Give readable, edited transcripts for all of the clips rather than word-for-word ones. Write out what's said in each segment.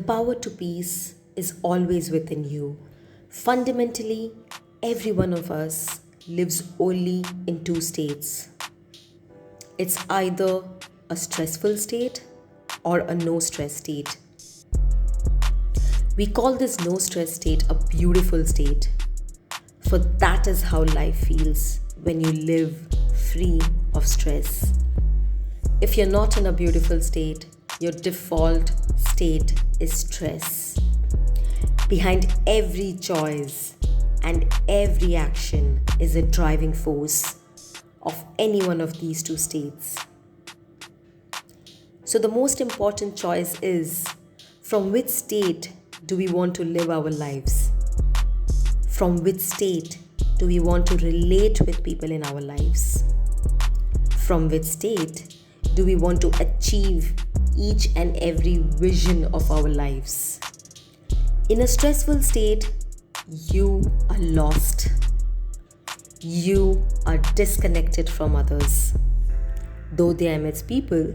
power to peace is always within you. Fundamentally, every one of us lives only in two states. It's either a stressful state or a no stress state. We call this no stress state a beautiful state, for that is how life feels when you live free of stress. If you're not in a beautiful state, your default state is stress. Behind every choice and every action is a driving force of any one of these two states. So the most important choice is, from which state do we want to live our lives? From which state do we want to relate with people in our lives? From which state do we want to achieve each and every vision of our lives? In a stressful state, you are lost. You are disconnected from others. Though they are amidst people,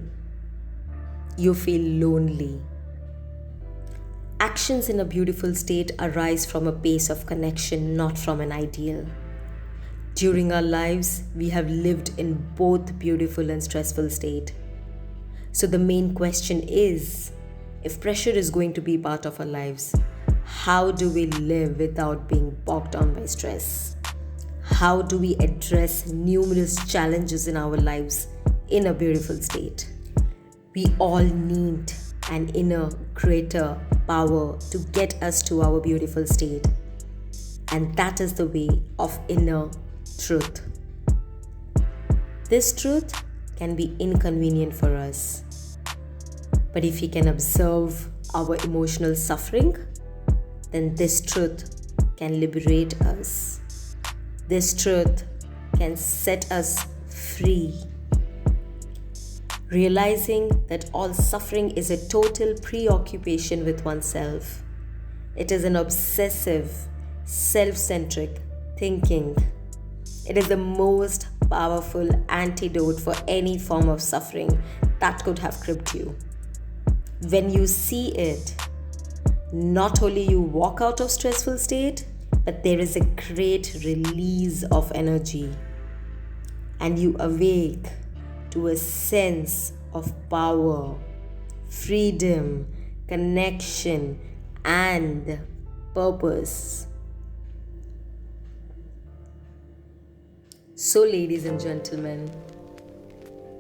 you feel lonely. Actions in a beautiful state arise from a pace of connection, not from an ideal. During our lives, we have lived in both beautiful and stressful state. So the main question is, if pressure is going to be part of our lives, how do we live without being bogged down by stress? How do we address numerous challenges in our lives in a beautiful state? We all need an inner greater power to get us to our beautiful state. And that is the way of inner truth. This truth can be inconvenient for us. But if we can observe our emotional suffering, then this truth can liberate us. This truth can set us free. Realizing that all suffering is a total preoccupation with oneself. It is an obsessive, self-centric thinking. It is the most powerful antidote for any form of suffering that could have gripped you. When you see it, not only you walk out of stressful state, but there is a great release of energy, and you awake to a sense of power, freedom, connection, and purpose. So, ladies and gentlemen,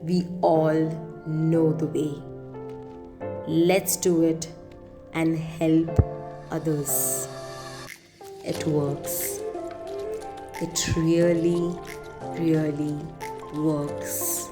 we all know the way. Let's do it and help others. It works. It really, really works.